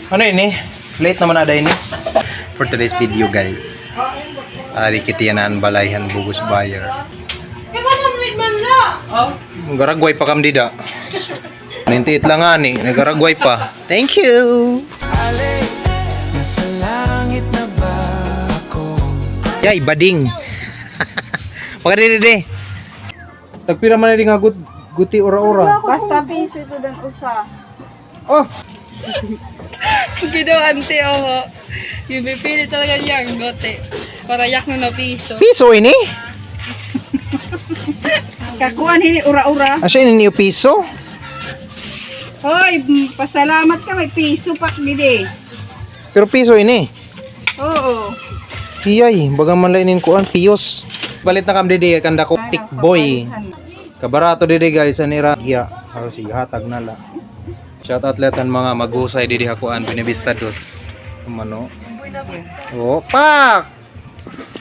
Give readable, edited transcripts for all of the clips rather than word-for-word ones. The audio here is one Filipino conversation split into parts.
Ano ini? Late naman ada ini. For today's video guys, ari kitiyanan balayhan Bugos Buyer. Garagway pa kam dida. Nintiit lang ani, nagaragway pa. Thank you. Nasa langit na ba ako? Yay, bading. Pagkadidi. Tagpira man na nga guti ora-ora. Basta piso ito dan usa. Oh! Gido ante oh. Yung pipili talaga niyang gote. Para yak na piso. Piso ini? Kakuan hini ura-ura. Asa ini niyo piso? Hoy, pasalamat ka may piso pak gidi. Pero piso ini. Oo. Iyay, baga man lainin ko ang piyos. Balit na kam didi kanda ko tik boy. Kabarato didi guys anira giya. Haro si hatag nala. Shout out letan mga magusay didi hakuan binibistados. Kumano? Oh, pak.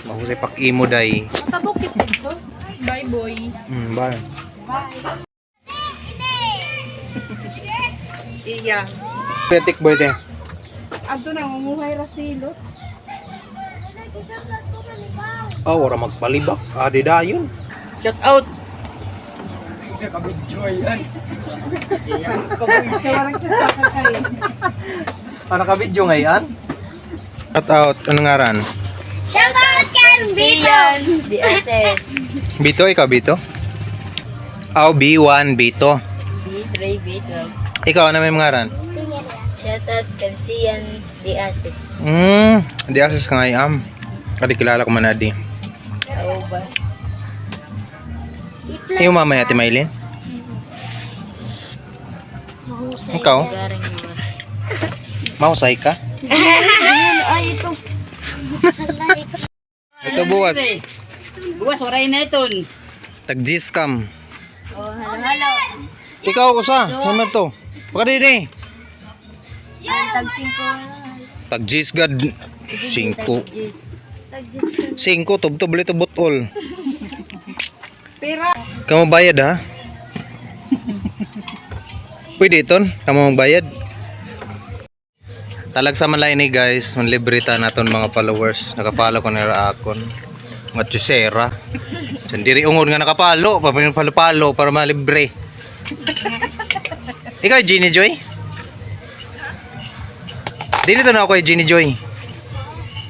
Mahusay pak imo day. Tabukit ito. Bye boy. Bye. Iya. Tik boy te. Adto na ngumuhay ra silot. Oh, ora magpalibak. Adi dayon. Shout out. Ano ka video ngayon? Shout out, ano ngaran? Shoutout kan Bito! DSS. Bito, ikaw Bito? Oh, B1 Bito. B3 Bito. Ikaw, ano may ngaran? Shoutout kan Sian DSS. Di asus ka ngayon. Kadi kilala ko man adi. Oo ba? Yung mamaya, Ate Maylin? Ikaw? Garing mo. Mahusay ka? Ay, ito. Ito buwas. Buwas, waray na ito. Tag-G-scam. Oh, halo. Ikaw, usa. Ano to? Pakadidi. Tag 5. Tag-G-sgad. 5. 5, tub-tub, lito butol. Pira. Kamu bayad ha? Pwede iton, kamu magbayad. Talag sa malay ni guys, manlibrita naton mga followers. Nakapalo ko na akon. Mga chusera. Sandiri ungon nga nakapalo, palo-palo para malibre. Ikaw Jeannie Joy? Dito na ako kay Jeannie Joy.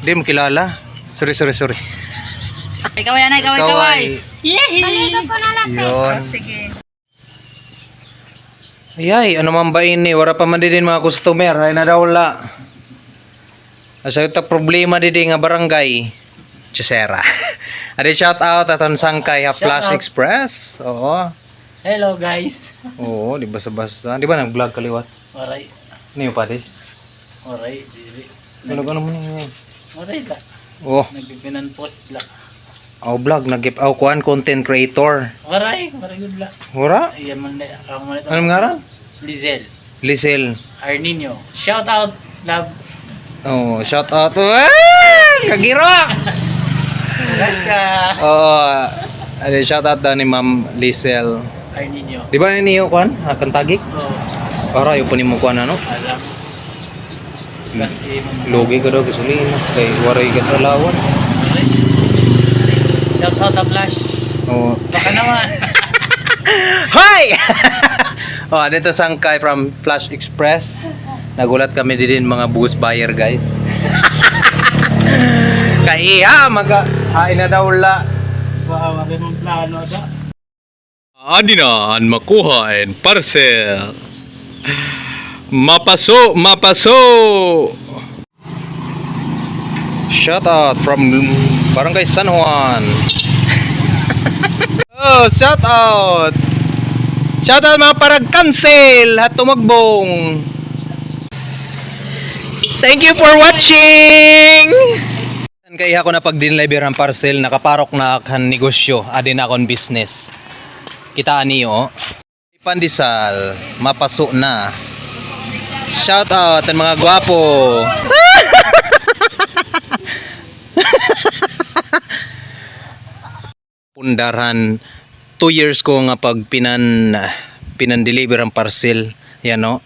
Hindi mo kilala. Sorry. Ikaw yan, ikaw. Yehey! Yun. Sige. Ayay, ano man ba ini? Wala pa man din mga customer. Ay na daw la. Asa ito problema din nga barangay. Chusera. Adi shout out aton sangkay ha Flash Express. Oo. Hello guys. Oo, di basta-basta. Di ba nag-vlog kaliwat? Alright. Niyo pa dis. Alright. Dili. Ano mo niyo? Alright la. Oh, Nagbibinan post la. vlog nag-give kuan content creator. Alright. Very good la. Ora? Ayan man na. Ako man ito. Anong ngaran? Lizel. Lisel. Arnino. Shout out. Love. Oh, shout out. Kagiro. Rasa. Adi shout out daw ni Ma'am Lisel. Arnino. Di ba niyo kuan? Akan tagik? Oh. Para yung punin mo kuan ano? Alam. Kasi Logi ka daw gasolina. Kay waray ka sa allowance. shout out a Flash. Oh. Baka naman. Hi! Oh, dito sangkay from Flash Express. Nagulat kami din mga Bugos Buyer, guys. Kaya hain na daw la. Baka wala mong plano da. Adinaan makuha and parcel. Mapaso. Shout out from Barangay San Juan. Oh, shout out. Shout out mga parag cancel at tumagbong. Thank you for watching. Kaya ako na pag dinliver ang parcel, nakaparok na kan negosyo, adin akong business. Kitaan niyo, pandesal, mapaso na. Shout out ang mga gwapo. Pundaran 2 years ko nga pag pinan-deliver ang parcel, yan no.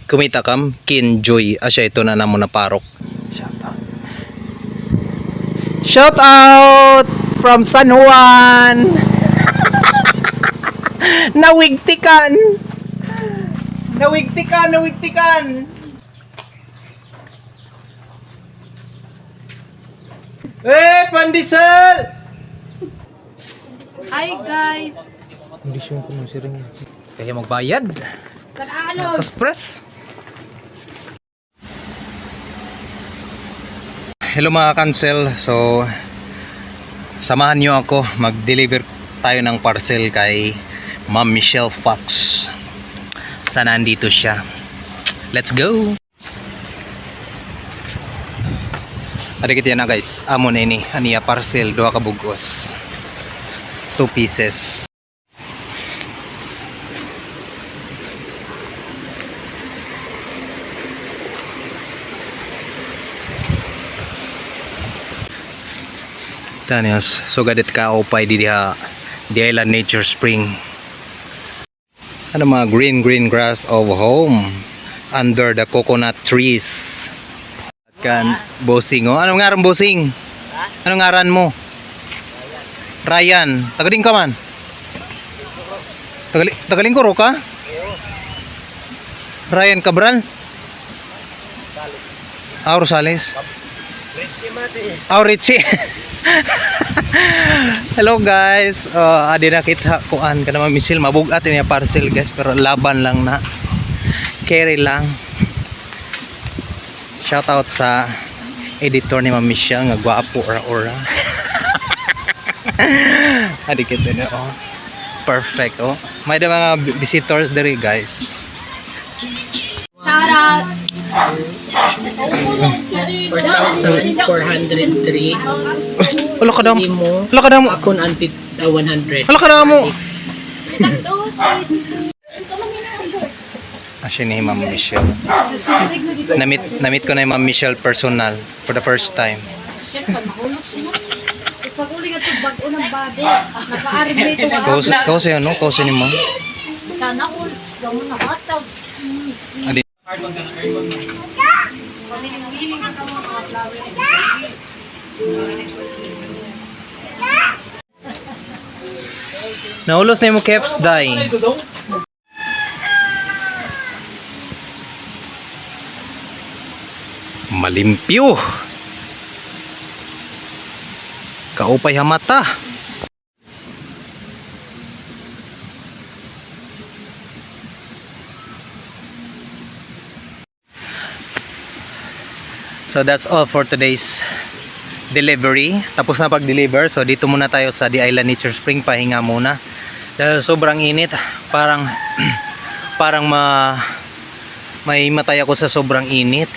kumita kam Kinjoy asya ito na namo na parok. Shout out from San Juan. Nawigtikan. Pandesal. Hi guys! Kondisyon ko ng siring. Kaya magbayad. Ano? Express. Hello mga cancel. So samahan nyo ako. Mag-deliver tayo ng parcel kay Ma'am Michelle Fox. Sana andito siya. Let's go. Ada kita na guys. Amo na ini. Aniya parcel 2 ka bugos. 2 pieces. Tanyas, so gadit ka opay di diha di Island Nature Spring. Ano mga green grass of home under the coconut trees. Kan bossing oh. Anong ngaran bossing? Anong ngaran mo? Ryan. Tagalin ka man? Tagalin ko ro ka? Ryan Cabral? Rosales. Richie. Hello guys. Adi na kita kuan ka naman Michelle mabugat niya parcel guys pero laban lang na. Carry lang. Shout out sa editor ni Ma'am Michelle nga gwapo ora. Adi kita na oh. Perfect oh. May da mga visitors diri guys. Shout out! 4,403. Wala ka damo. Mo. Wala ka damo. Akon ang 100. Wala ka damo. Asya ni Ma'am Michelle. Namit ko na yung Ma'am Michelle personal for the first time. Kause ano? Kause ni Ma'am. Adi. Naulos na yung caps dye. Malimpyo. Kaupay hamata. So that's all for today's delivery. Tapos na pag-deliver. So dito muna tayo sa The Island Nature Spring. Pahinga muna. Dahil sobrang init. Parang may matay ako sa sobrang init.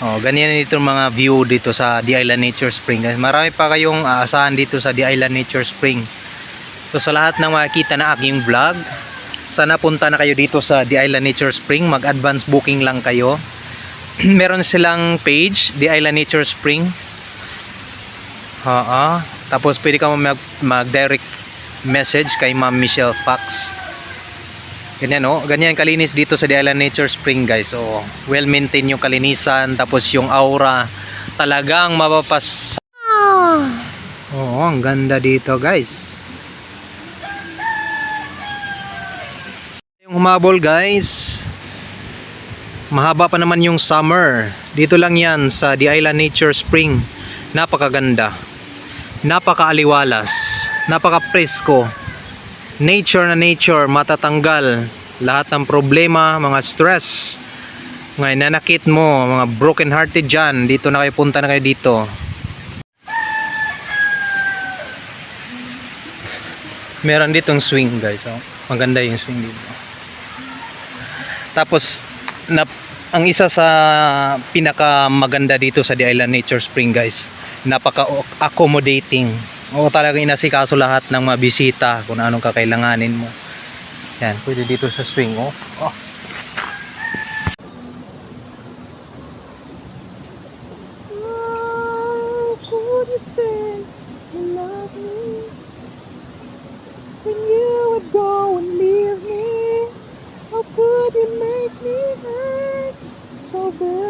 Oh, ganyan dito mga view dito sa The Island Nature Spring. Marami pa kayong aasahan dito sa The Island Nature Spring. So sa lahat ng makikita na aking vlog, sana punta na kayo dito sa The Island Nature Spring. Mag-advance booking lang kayo. Meron silang page, The Island Nature Spring. Tapos pwede ka mag-direct message kay Ma'am Michelle Fox. Ganyan oh, ganyan kalinis dito sa The Island Nature Spring guys. So, well maintain yung kalinisan, tapos yung aura talagang mapapas. Oo, ang ganda dito guys. Yung humabol guys. Mahaba pa naman yung summer. Dito lang yan sa The Island Nature Spring. Napakaganda. Napakaaliwalas. Napaka-presko. Nature na nature, matatanggal lahat ng problema, mga stress, mga nanakit mo, mga broken hearted dyan. Dito na kayo, punta na kayo dito. Meron ditong swing guys. Oh. Maganda yung swing dito. Tapos ang isa sa pinaka maganda dito sa The Island Nature Spring guys, napaka-accommodating. O talagang inasikaso lahat ng mga bisita kung anong kakailanganin mo. Yan, pwede dito sa swing oh. Could you say you love me when you would go and leave me? How could you make me ko.